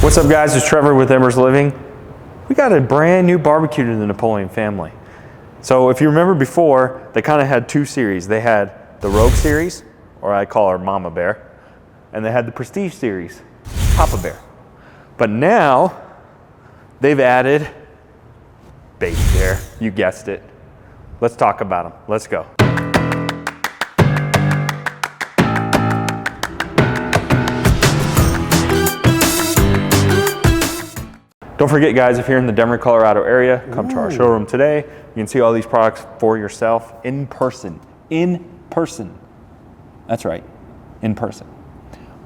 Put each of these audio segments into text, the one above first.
What's up guys, it's Trevor with Embers Living. We got a brand new barbecue to the Napoleon family. So if you remember before, they kind of had two series. They had the Rogue series, or I call her Mama Bear, and they had the Prestige series, Papa Bear. But now, they've added Baby Bear, you guessed it. Let's talk about them, let's go. Don't forget guys, if you're in the Denver, Colorado area, come to our showroom today. You can see all these products for yourself in person. In person. That's right, in person.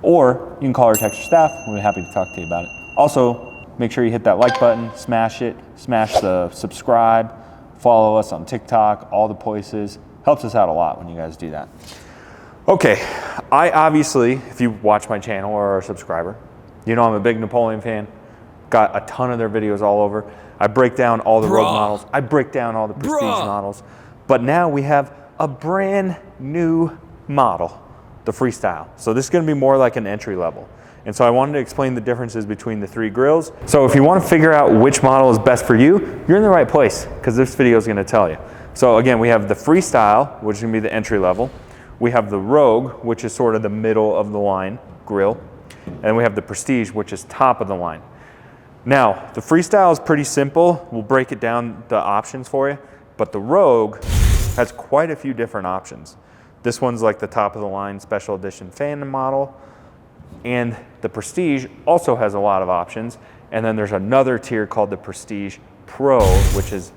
Or you can call or text your staff. We'll be happy to talk to you about it. Also, make sure you hit that like button, smash it, smash the subscribe, follow us on TikTok, all the places. Helps us out a lot when you guys do that. Okay, I obviously, if you watch my channel or are a subscriber, you know I'm a big Napoleon fan. Got a ton of their videos all over. I break down all the Rogue models. I break down all the Prestige models. But now we have a brand new model, the Freestyle. So this is gonna be more like an entry level. And so I wanted to explain the differences between the three grills. So if you wanna figure out which model is best for you, you're in the right place, because this video is gonna tell you. So again, we have the Freestyle, which is gonna be the entry level. We have the Rogue, which is sort of the middle of the line grill. And we have the Prestige, which is top of the line. Now, the Freestyle is pretty simple. We'll break it down, the options for you, but the Rogue has quite a few different options. This one's like the top of the line special edition fan model, and the Prestige also has a lot of options. And then there's another tier called the Prestige Pro, which is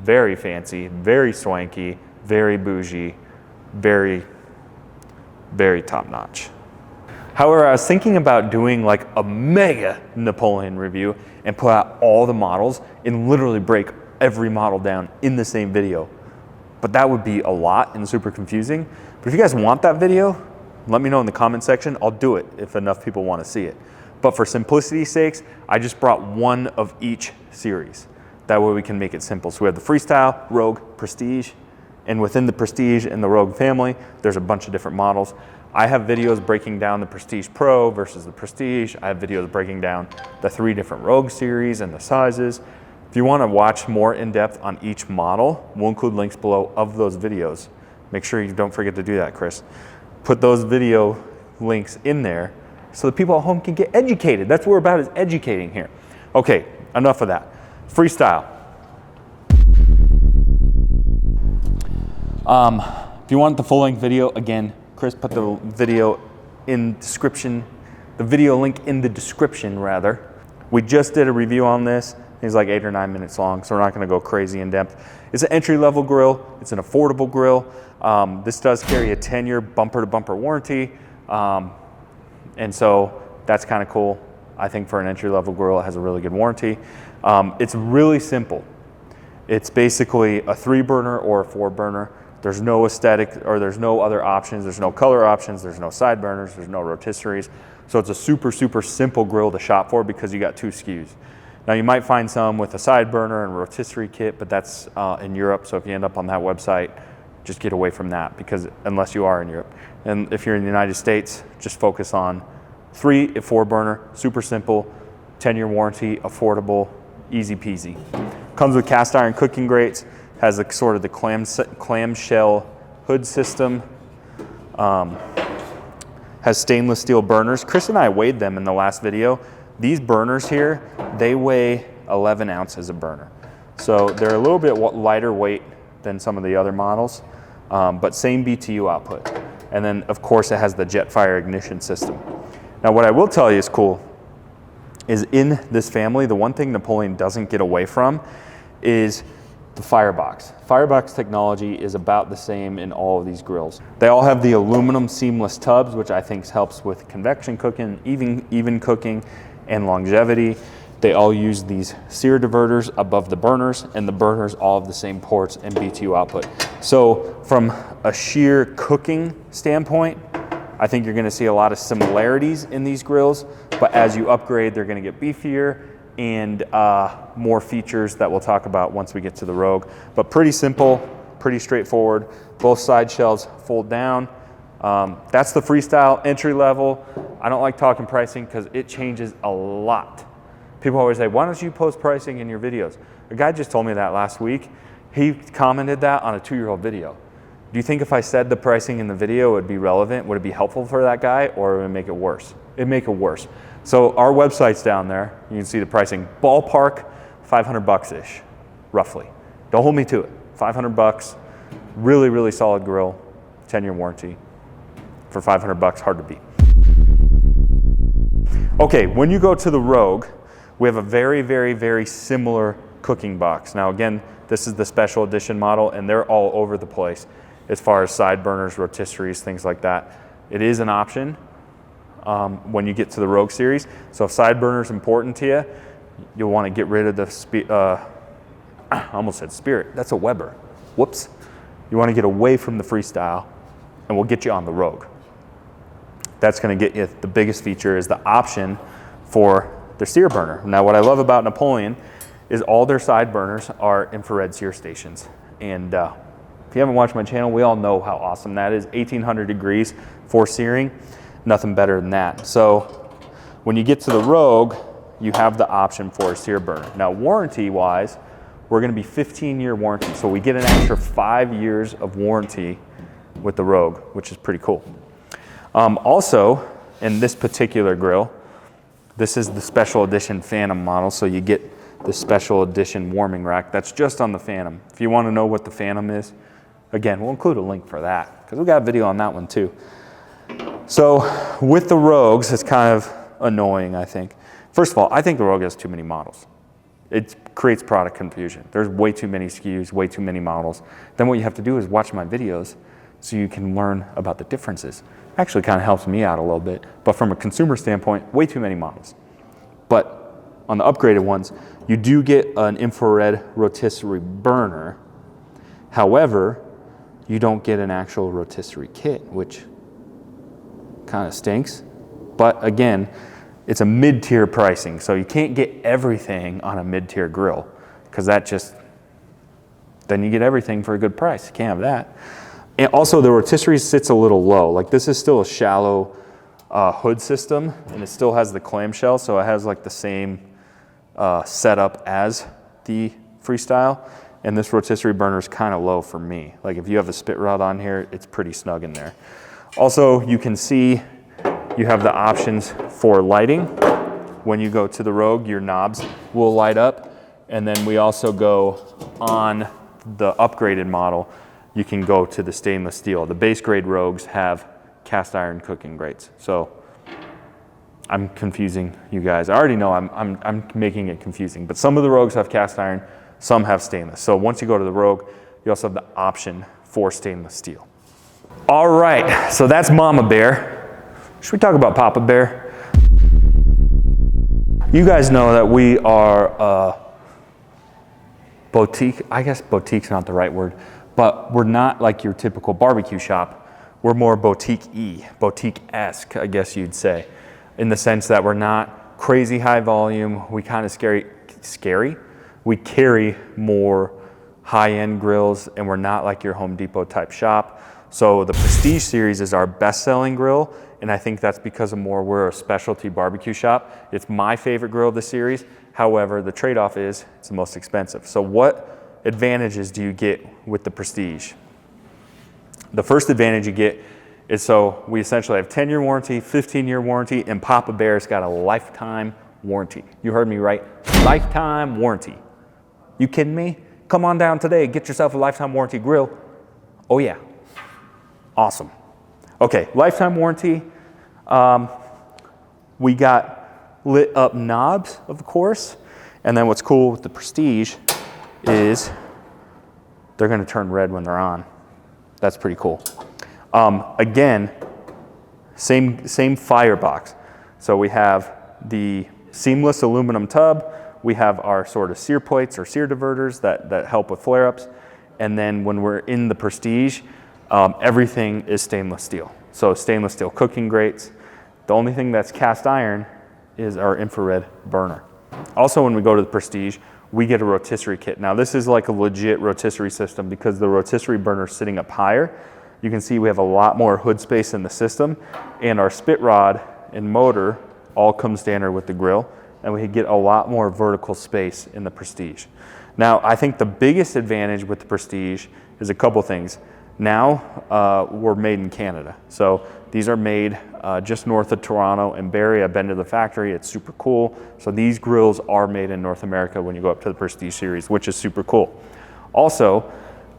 very fancy, very swanky, very bougie, very, very top notch. However, I was thinking about doing like a mega Napoleon review and put out all the models and literally break every model down in the same video. But that would be a lot and super confusing. But if you guys want that video, let me know in the comment section. I'll do it if enough people want to see it. But for simplicity's sakes, I just brought one of each series. That way we can make it simple. So we have the Freestyle, Rogue, Prestige, and within the Prestige and the Rogue family, there's a bunch of different models. I have videos breaking down the Prestige Pro versus the Prestige. I have videos breaking down the 3 different Rogue series and the sizes. If you want to watch more in depth on each model, we'll include links below of those videos. Make sure you don't forget to do that, Chris. Put those video links in there so the people at home can get educated. That's what we're about, is educating here. Okay, enough of that. Freestyle. If you want the full length video, again, Chris put the video in description, the video link in the description rather. We just did a review on this. It's like 8 or 9 minutes long, so we're not gonna go crazy in depth. It's an entry level grill. It's an affordable grill. This does carry a 10-year bumper to bumper warranty. And so that's kind of cool. I think for an entry level grill, it has a really good warranty. It's really simple. It's basically a 3-burner or a 4-burner. There's no aesthetic, or there's no other options. There's no color options. There's no side burners. There's no rotisseries. So it's a super, super simple grill to shop for because you got 2 SKUs. Now you might find some with a side burner and rotisserie kit, but that's in Europe. So if you end up on that website, just get away from that, because unless you are in Europe. And if you're in the United States, just focus on 3 4-burner, super simple, 10-year warranty, affordable, easy peasy. Comes with cast iron cooking grates. Has a sort of the clamshell hood system, has stainless steel burners. Chris and I weighed them in the last video. These burners here, they weigh 11 ounces a burner. So they're a little bit lighter weight than some of the other models, but same BTU output. And then of course it has the Jetfire ignition system. Now what I will tell you is cool, is in this family, the one thing Napoleon doesn't get away from is the Firebox. Firebox technology is about the same in all of these grills. They all have the aluminum seamless tubs, which I think helps with convection cooking, even cooking, and longevity. They all use these sear diverters above the burners, and the burners all have the same ports and BTU output. So from a sheer cooking standpoint, I think you're gonna see a lot of similarities in these grills, but as you upgrade, they're gonna get beefier and more features that we'll talk about once we get to the Rogue. But pretty simple, pretty straightforward. Both side shelves fold down. That's the Freestyle entry level. I don't like talking pricing because it changes a lot. People always say, why don't you post pricing in your videos? A guy just told me that last week. He commented that on a 2-year-old video. Do you think if I said the pricing in the video would be relevant? Would it be helpful for that guy, or would it make it worse? It'd make it worse. So our website's down there. You can see the pricing. Ballpark, $500-ish, roughly. Don't hold me to it. $500, really, really solid grill, 10-year warranty. For $500, hard to beat. Okay, when you go to the Rogue, we have a very, very, very similar cooking box. Now again, this is the special edition model, and they're all over the place as far as side burners, rotisseries, things like that. It is an option when you get to the Rogue series. So if side burner is important to you, you'll want to get rid of the, I almost said Spirit, that's a Weber. Whoops. You want to get away from the Freestyle, and we'll get you on the Rogue. That's going to get you, the biggest feature is the option for their Sear Burner. Now what I love about Napoleon is all their side burners are infrared sear stations. And if you haven't watched my channel, we all know how awesome that is. 1800 degrees for searing, nothing better than that. So when you get to the Rogue, you have the option for a Sear Burner. Now warranty wise, we're going to be 15-year warranty. So we get an extra 5 years of warranty with the Rogue, which is pretty cool. Also, in this particular grill, this is the special edition Phantom model, so you get the special edition warming rack. That's just on the Phantom. If you want to know what the Phantom is, again, we'll include a link for that, because we got a video on that one too. So with the Rogues, it's kind of annoying, I think. First of all, I think the Rogue has too many models. It creates product confusion. There's way too many SKUs, way too many models. Then what you have to do is watch my videos so you can learn about the differences. Actually kind of helps me out a little bit, but from a consumer standpoint, way too many models. But on the upgraded ones, you do get an infrared rotisserie burner. However, you don't get an actual rotisserie kit, which kind of stinks. But again, it's a mid-tier pricing, so you can't get everything on a mid-tier grill, because that just, then you get everything for a good price. You can't have that. And also the rotisserie sits a little low. Like this is still a shallow hood system, and it still has the clamshell, so it has like the same setup as the Freestyle. And this rotisserie burner is kind of low for me. Like if you have a spit rod on here, it's pretty snug in there. Also, you can see you have the options for lighting. When you go to the Rogue, your knobs will light up. And then we also go on the upgraded model. You can go to the stainless steel. The base grade Rogues have cast iron cooking grates. So I'm confusing you guys. I already know I'm making it confusing, but some of the Rogues have cast iron, some have stainless. So once you go to the Rogue, you also have the option for stainless steel. All right, so that's Mama Bear. Should we talk about Papa Bear? You guys know that we are boutique. I guess boutique's not the right word, but we're not like your typical barbecue shop. We're more boutique-y, boutique-esque, I guess you'd say, in the sense that we're not crazy high volume. We kind of scary. We carry more high-end grills, and we're not like your Home Depot type shop. So the Prestige series is our best-selling grill, and I think that's because we're a specialty barbecue shop. It's my favorite grill of the series. However, the trade-off is it's the most expensive. So what advantages do you get with the Prestige? The first advantage you get is, so we essentially have 10-year warranty, 15-year warranty, and Papa Bear's got a lifetime warranty. You heard me right, lifetime warranty. You kidding me? Come on down today, get yourself a lifetime warranty grill. Oh yeah, awesome. Okay, lifetime warranty. We got lit up knobs, of course. And then what's cool with the Prestige is they're gonna turn red when they're on. That's pretty cool. Again, same firebox. So we have the seamless aluminum tub. We have our sort of sear plates or sear diverters that help with flare-ups. And then when we're in the Prestige, everything is stainless steel. So stainless steel cooking grates. The only thing that's cast iron is our infrared burner. Also, when we go to the Prestige, we get a rotisserie kit. Now this is like a legit rotisserie system because the rotisserie burner is sitting up higher, you can see we have a lot more hood space in the system, and our spit rod and motor all come standard with the grill, and we get a lot more vertical space in the Prestige. Now, I think the biggest advantage with the Prestige is a couple things. Now, we're made in Canada. So these are made just north of Toronto and Barrie. I've been to the factory, it's super cool. So these grills are made in North America when you go up to the Prestige series, which is super cool. Also,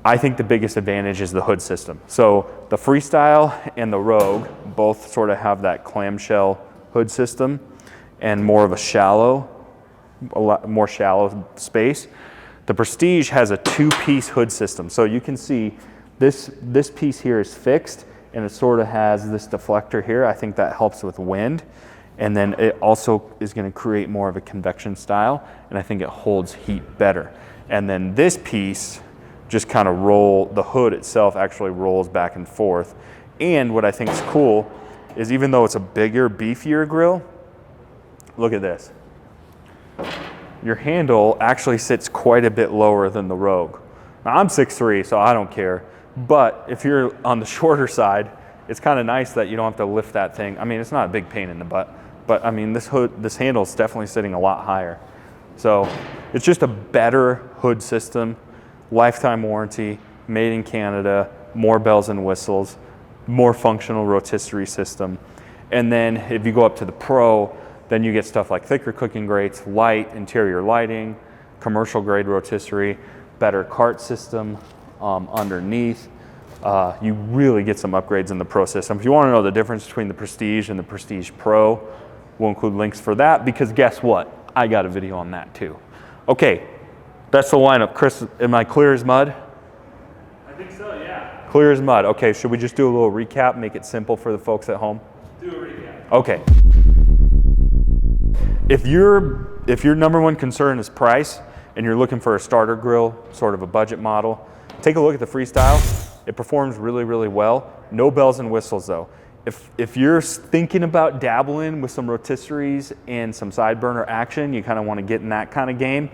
I think the biggest advantage is the hood system. So the Freestyle and the Rogue both sort of have that clamshell hood system and more of a lot more shallow space. The Prestige has a 2-piece hood system. So you can see this piece here is fixed, and it sort of has this deflector here. I think that helps with wind. And then it also is going to create more of a convection style, and I think it holds heat better. And then this piece just kind of the hood itself actually rolls back and forth. And what I think is cool is even though it's a bigger, beefier grill, look at this. Your handle actually sits quite a bit lower than the Rogue. Now, I'm 6'3", so I don't care. But if you're on the shorter side, it's kind of nice that you don't have to lift that thing. I mean, it's not a big pain in the butt, but I mean, this handle is definitely sitting a lot higher. So it's just a better hood system, lifetime warranty, made in Canada, more bells and whistles, more functional rotisserie system. And then if you go up to the Pro, then you get stuff like thicker cooking grates, light interior lighting, commercial grade rotisserie, better cart system underneath. You really get some upgrades in the Pro system. If you want to know the difference between the Prestige and the Prestige Pro, we'll include links for that, because guess what? I got a video on that too. Okay, that's the lineup. Chris, am I clear as mud? I think so, yeah. Clear as mud. Okay, should we just do a little recap, make it simple for the folks at home? Do a recap. Okay. If your number one concern is price and you're looking for a starter grill, sort of a budget model, take a look at the Freestyle. It performs really, really well. No bells and whistles though. If you're thinking about dabbling with some rotisseries and some side burner action, you kind of want to get in that kind of game,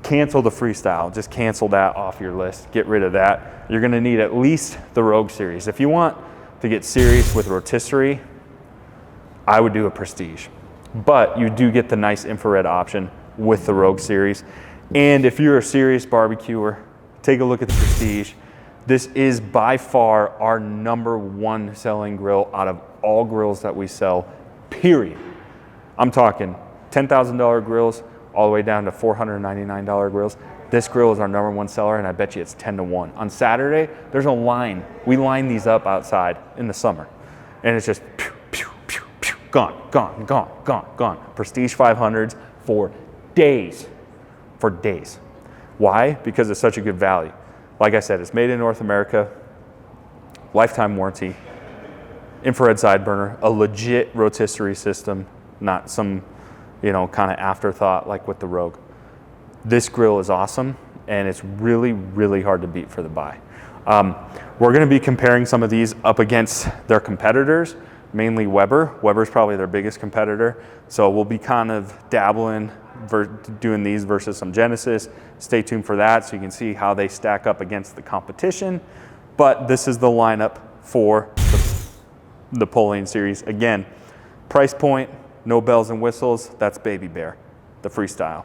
cancel the Freestyle. Just cancel that off your list. Get rid of that. You're going to need at least the Rogue series. If you want to get serious with rotisserie, I would do a Prestige. But you do get the nice infrared option with the Rogue series. And if you're a serious barbecuer, take a look at the Prestige. This is by far our #1 selling grill out of all grills that we sell, period. I'm talking $10,000 grills all the way down to $499 grills. This grill is our #1 seller, and I bet you it's 10-1. On Saturday, there's a line. We line these up outside in the summer, and it's just pew, pew, pew, pew, gone, gone, gone, gone, gone. Prestige 500s for days, for days. Why? Because it's such a good value. Like I said, it's made in North America, lifetime warranty, infrared side burner, a legit rotisserie system, not some, kind of afterthought like with the Rogue. This grill is awesome, and it's really, really hard to beat for the buy. We're going to be comparing some of these up against their competitors, mainly Weber. Weber's probably their biggest competitor, so we'll be kind of dabbling doing these versus some Genesis. Stay tuned for that so you can see how they stack up against the competition. But this is the lineup for the Napoleon series. Again, price point, no bells and whistles, that's Baby Bear, the Freestyle.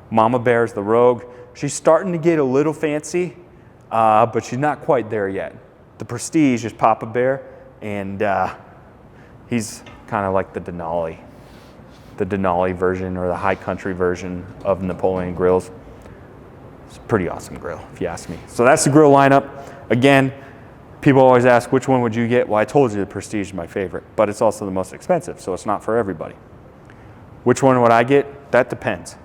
Mama Bear's the Rogue. She's starting to get a little fancy, but she's not quite there yet. The Prestige is Papa Bear, and he's kind of like the Denali version, or the high country version of Napoleon grills. It's a pretty awesome grill, if you ask me. So that's the grill lineup. Again, people always ask, which one would you get? Well, I told you the Prestige is my favorite, but it's also the most expensive, so it's not for everybody. Which one would I get? That depends.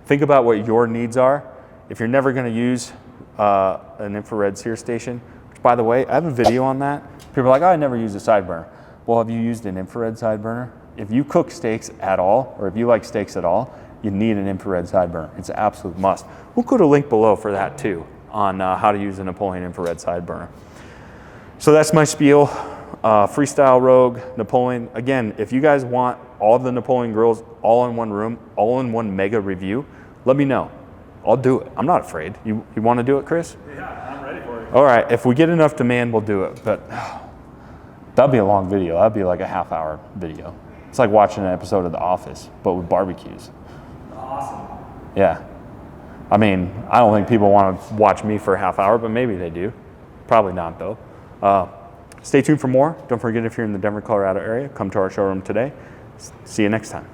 Think about what your needs are. If you're never going to use an infrared sear station, which, by the way, I have a video on that. People are like, oh, I never use a side burner. Well, have you used an infrared side burner? If you cook steaks at all, or if you like steaks at all, you need an infrared side burner. It's an absolute must. We'll put a link below for that too, on how to use a Napoleon infrared side burner. So that's my spiel. Freestyle, Rogue, Napoleon. Again, if you guys want all of the Napoleon grills all in one room, all in one mega review, let me know. I'll do it. I'm not afraid. You want to do it, Chris? Yeah, I'm ready for it. All right, if we get enough demand, we'll do it. But that'll be a long video. That'll be like a half-hour video. It's like watching an episode of The Office, but with barbecues. Awesome. Yeah. I mean, I don't think people want to watch me for a half hour, but maybe they do. Probably not, though. Stay tuned for more. Don't forget, if you're in the Denver, Colorado area, come to our showroom today. See you next time.